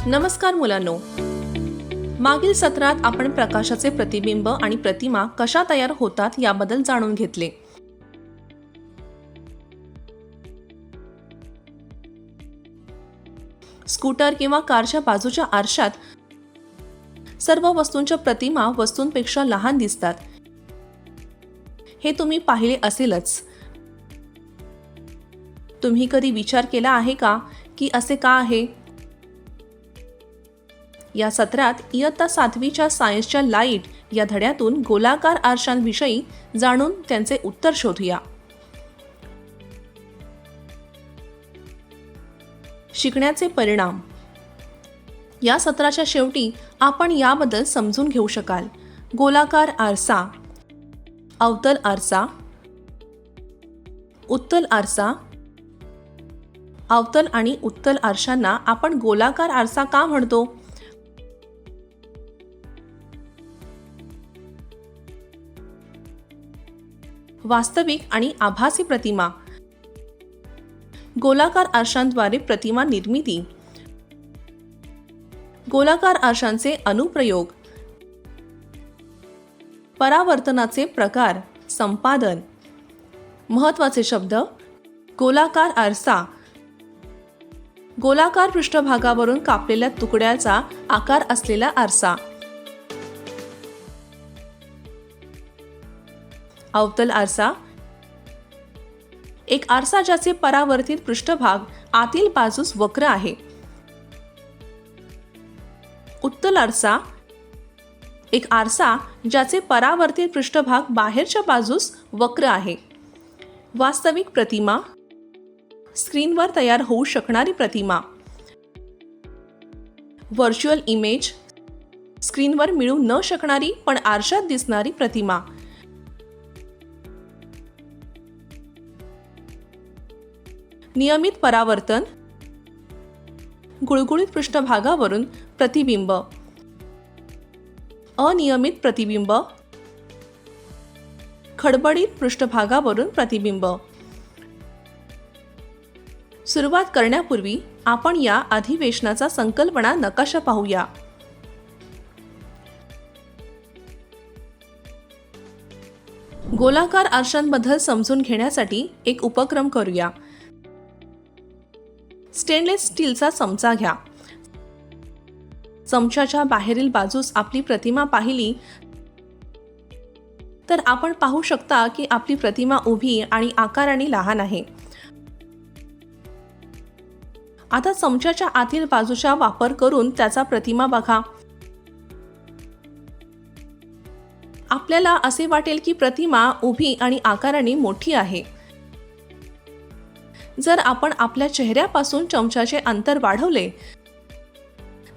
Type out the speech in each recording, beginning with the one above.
नमस्कार मुलांनो, मागील सत्रात आपण प्रकाशाचे प्रतिबिंब आणि प्रतिमा कशा तयार होतात याबद्दल जाणून घेतले. स्कूटर किंवा कारच्या बाजूच्या आरशात सर्व वस्तूंच्या प्रतिमा वस्तूंपेक्षा लहान दिसतात. हे तुम्ही पाहिले असेलच. तुम्ही कधी विचार केला आहे का की असे का आहे? या सत्रात इयत्ता 7वीच्या सायन्सच्या लाईट या धड्यातून गोलाकार आरशांविषयी जाणून त्यांचे उत्तर शोधूया. शिकण्याचे परिणाम. या सत्राच्या शेवटी आपण याबद्दल समजून घेऊ शकाल. गोलाकार आरसा, अवतल आरसा, उत्तल आरसा. अवतल आणि उत्तल आरशांना आपण गोलाकार आरसा का म्हणतो? वास्तविक आणि आभासी प्रतिमा. गोलाकार आरशांद्वारे प्रतिमा निर्मिती. गोलाकार आरशांचे अनुप्रयोग. परावर्तनाचे प्रकार, संपादन. महत्त्वाचे शब्द: गोलाकार आरसा, गोलाकार पृष्ठभागावरून कापलेल्या तुकड्याचा आकार असलेला आरसा. अवतल आरसा, एक आरसा ज्याचे परावर्तित पृष्ठभाग आतील बाजूस वक्र आहे. उत्तल आरसा, एक आरसा ज्याचे परावर्तित पृष्ठभाग बाहेरच्या बाजूस वक्र आहे. वास्तविक प्रतिमा, स्क्रीनवर तयार होऊ शकणारी प्रतिमा. व्हर्च्युअल इमेज, स्क्रीनवर मिळू न शकणारी पण आरशात दिसणारी प्रतिमा. नियमित परावर्तन, गुळगुळीत पृष्ठभागावरून प्रतिबिंब. अनियमित प्रतिबिंब, खडबडीत पृष्ठभागावरून प्रतिबिंब. सुरुवात करण्यापूर्वी आपण या अधिवेशनाचा संकल्पना नकाशा पाहूया. गोलाकार आरशांबद्दल समजून घेण्यासाठी एक उपक्रम करूया. स्टेनलेस स्टीलचा चमचा घ्या. चमच्याच्या बाहेरील बाजूस आपली प्रतिमा पाहिली तर आपण पाहू शकता की आपली प्रतिमा उभी आणि आकाराने लहान आहे. आता चमच्याच्या आतील बाजूचा वापर करून त्याचा प्रतिमा बघा. आपल्याला असे वाटेल की प्रतिमा उभी आणि आकाराने मोठी आहे. जर आपण आपल्या चेहऱ्यापासून चमच्याचे अंतर वाढवले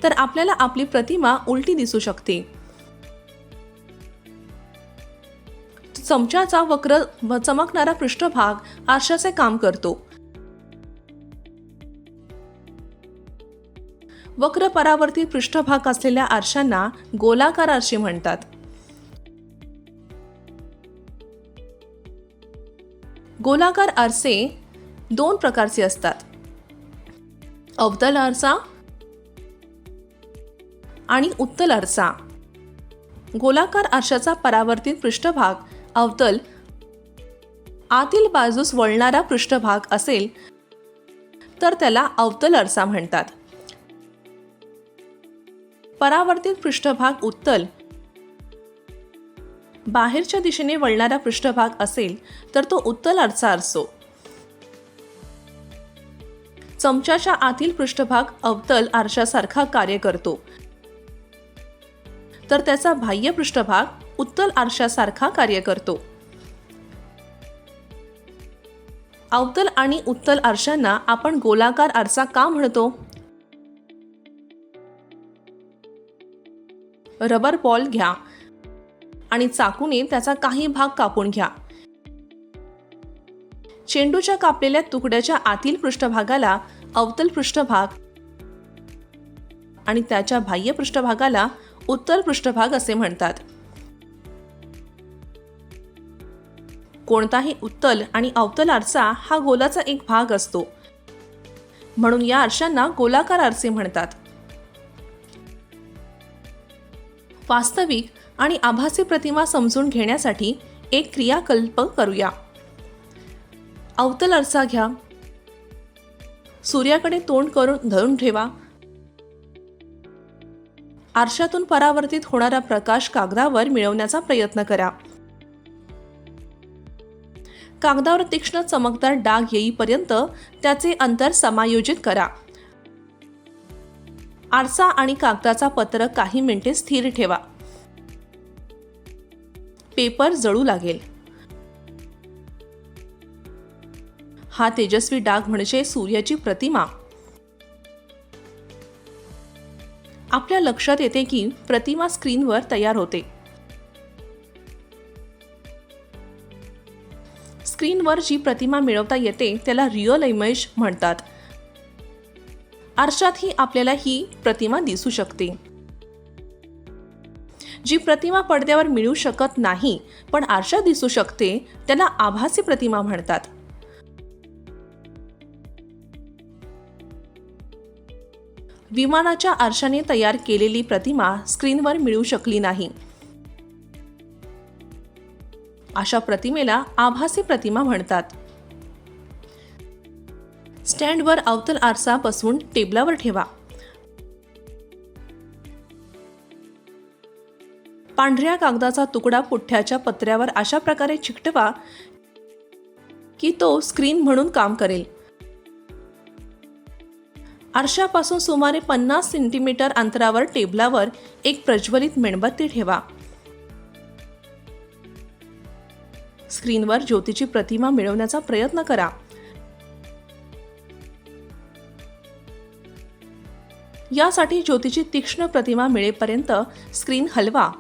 तर आपल्याला आपली प्रतिमा उलटी दिसू शकते. चमच्याचा वक्र व चमकणारा पृष्ठभाग आरशाचे काम करतो. वक्र परावर्तित पृष्ठभाग असलेल्या आरशांना गोलाकार आरसे म्हणतात. गोलाकार आरसे दोन प्रकारचे असतात: अवतल आरसा आणि उत्तल आरसा. गोलाकार आरशाचा परावर्तित पृष्ठभाग अवतल, आतील बाजूस वळणारा पृष्ठभाग असेल तर त्याला अवतल आरसा म्हणतात. परावर्तित पृष्ठभाग उत्तल, बाहेरच्या दिशेने वळणारा पृष्ठभाग असेल तर तो उत्तल आरसा असतो. चमच्याच्या आतील पृष्ठभाग अवतल आरशासारखा कार्य करतो तर त्याचा बाह्य पृष्ठभाग उत्तल आरशासारखा कार्य करतो. अवतल आणि उत्तल आरशांना आपण गोलाकार आरसा का म्हणतो? रबर बॉल घ्या आणि चाकूने त्याचा काही भाग कापून घ्या. चेंडूच्या कापलेल्या तुकड्याच्या आतील पृष्ठभागाला अवतल पृष्ठभाग आणि त्याच्या बाह्य पृष्ठभागाला उत्तल पृष्ठभाग असे म्हणतात. कोणताही उत्तल आणि अवतल आरसा हा गोलाचा एक भाग असतो, म्हणून या आरशांना गोलाकार आरसे म्हणतात. वास्तविक आणि आभासी प्रतिमा समजून घेण्यासाठी एक क्रियाकल्प करूया. अवतल आरसा घ्या. सूर्याकडे तोंड करून धरून ठेवा. आरशातून परावर्तित होणारा प्रकाश कागदावर मिळवण्याचा प्रयत्न करा. कागदावर तीक्ष्ण चमकदार डाग येईपर्यंत त्याचे अंतर समायोजित करा. आरसा आणि कागदाचा पत्रक काही मिनिटे स्थिर ठेवा. पेपर जळू लागेल. हा तेजस्वी डाग म्हणजे सूर्याची प्रतिमा. आपल्या लक्षात येते की प्रतिमा स्क्रीनवर तयार होते. स्क्रीनवर जी प्रतिमा मिळवता येते त्याला रिअल इमेज म्हणतात. आरशातही आपल्याला ही प्रतिमा दिसू शकते. जी प्रतिमा पडद्यावर मिळू शकत नाही पण आरशात दिसू शकते त्याला आभासी प्रतिमा म्हणतात. विमानाच्या आरशाने तयार केलेली प्रतिमा स्क्रीनवर मिळू शकली नाही. अशा प्रतिमेला आभासी प्रतिमा म्हणतात. स्टँडवर अवतल आरसा बसवून टेबलावर ठेवा. पांढऱ्या कागदाचा तुकडा पुठ्ठ्याच्या पत्र्यावर अशा प्रकारे चिकटवा की तो स्क्रीन म्हणून काम करेल. आरशापासून सुमारे 50 सेंटीमीटर अंतरावर टेबलावर एक प्रज्वलित मेणबत्ती ठेवा. स्क्रीनवर ज्योतीची प्रतिमा मिळवण्याचा प्रयत्न करा. यासाठी ज्योतीची तीक्ष्ण प्रतिमा मिळेपर्यंत स्क्रीन हलवा.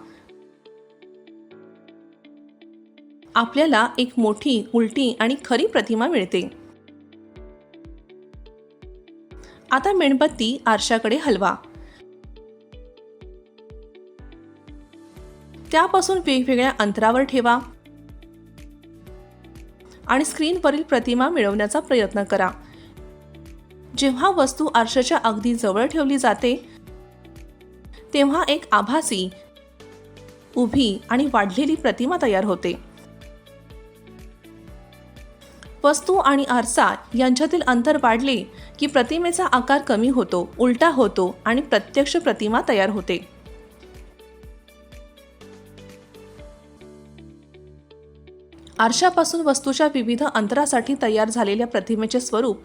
आपल्याला एक मोठी, उलटी आणि खरी प्रतिमा मिळते. आता मेणबत्ती आरशाकडे हलवा. त्यापासून वेगवेगळ्या अंतरावर ठेवा आणि स्क्रीनवरील प्रतिमा मिळवण्याचा प्रयत्न करा. जेव्हा वस्तू आरशाच्या अगदी जवळ ठेवली जाते तेव्हा एक आभासी, उभी आणि वाढलेली प्रतिमा तयार होते. वस्तू आणि आरसा यांच्यातील अंतर वाढले की प्रतिमेचा आकार कमी होतो, उलटा होतो आणि प्रत्यक्ष प्रतिमा तयार होते. आरशापासून वस्तूच्या विविध अंतरासाठी तयार झालेल्या प्रतिमेचे स्वरूप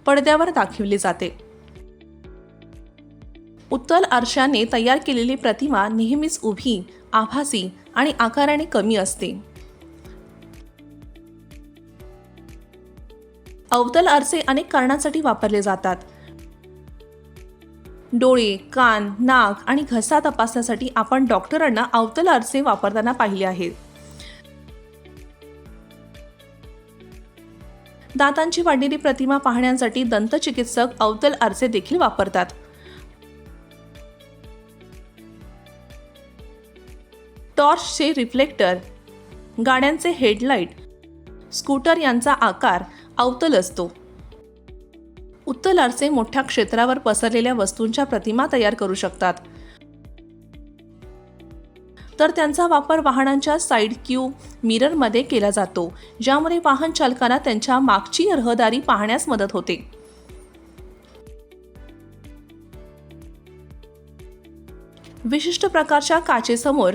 पडद्यावर दाखविले जाते. उत्तल आरशाने तयार केलेली प्रतिमा नेहमीच उभी, आभासी आणि आकाराने कमी असते. अवतल आरसे अनेक कारणांसाठी वापरले जातात. डोळे, कान, नाक आणि घसा तपासण्यासाठी आपण डॉक्टरांना अवतल आरसे वापरताना पाहिले आहेत. दातांची वाढलेली प्रतिमा पाहण्यासाठी दंतचिकित्सक अवतल आरसे देखील वापरतात. टॉर्चचे रिफ्लेक्टर, गाड्यांचे हेडलाईट, स्कूटर यांचा आकार अवतल असतो. उत्तल आरसे मोठ्या क्षेत्रावर पसरलेल्या वस्तूंच्या प्रतिमा तयार करू शकतात. तर त्यांचा वापर वाहनांच्या साइड क्यू मिररमध्ये केला जातो, ज्यामुळे वाहन चालकांना त्यांच्या मागची रहदारी पाहण्यास मदत होते. विशिष्ट प्रकारच्या काचेसमोर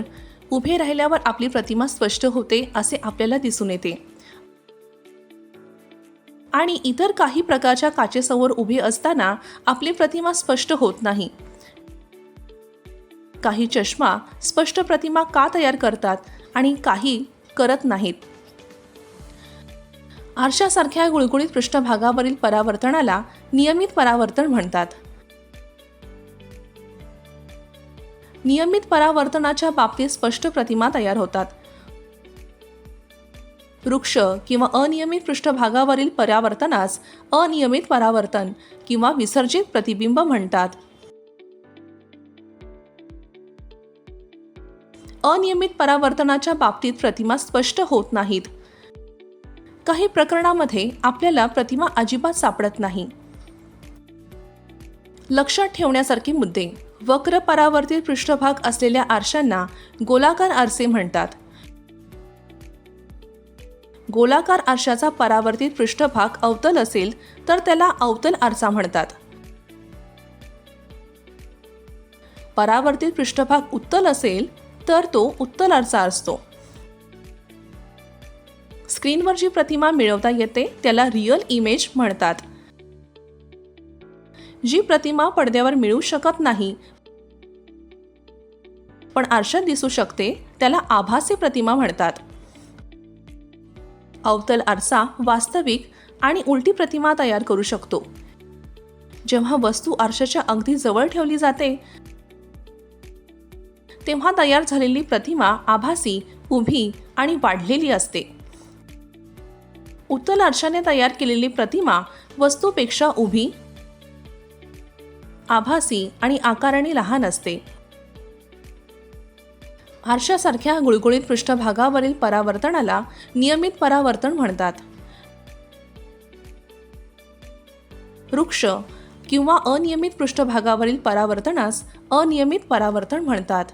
उभे राहिल्यावर आपली प्रतिमा स्पष्ट होते असे आपल्याला दिसून येते. आणि इतर काही प्रकारच्या काचेसमोर उभे असताना आपली प्रतिमा स्पष्ट होत नाही. काही चष्मा स्पष्ट प्रतिमा का तयार करतात आणि काही करत नाहीत. आरशासारख्या गुळगुळीत पृष्ठभागावरील परावर्तनाला नियमित परावर्तन म्हणतात. नियमित परावर्तनाच्या बाबतीत स्पष्ट प्रतिमा तयार होतात. वृक्ष किंवा अनियमित पृष्ठभागावरील परावर्तनास अनियमित परावर्तन किंवा विसर्जित प्रतिबिंब म्हणतात. अनियमित परावर्तनाच्या बाबतीत प्रतिमा स्पष्ट होत नाहीत. काही प्रकरणांमध्ये आपल्याला प्रतिमा अजिबात सापडत नाही. लक्षात ठेवण्यासारखे मुद्दे. वक्र परावर्तित पृष्ठभाग असलेल्या आरशांना गोलाकार आरसे म्हणतात. गोलाकार आरशाचा परावर्तित पृष्ठभाग अवतल असेल तर त्याला अवतल आरसा म्हणतात. परावर्तित पृष्ठभाग उत्तल असेल तर तो उत्तल आरसा असतो. स्क्रीनवर जी प्रतिमा मिळवता येते त्याला रिअल इमेज म्हणतात. जी प्रतिमा पडद्यावर मिळू शकत नाही पण आरशात दिसू शकते त्याला आभासी प्रतिमा म्हणतात. अवतल आरसा वास्तविक आणि उलटी प्रतिमा तयार करू शकतो. जेव्हा वस्तू आरशाच्या अगदी जवळ ठेवली जाते तेव्हा तयार झालेली प्रतिमा आभासी, उभी आणि वाढलेली असते. उत्तल आरशाने तयार केलेली प्रतिमा वस्तूपेक्षा उभी, आभासी आणि आकाराने लहान असते. आरशासारख्या गुळगुळीत पृष्ठभागावरील परावर्तनाला नियमित परावर्तन म्हणतात. रुक्ष किंवा अनियमित पृष्ठभागावरील परावर्तनास अनियमित परावर्तन म्हणतात.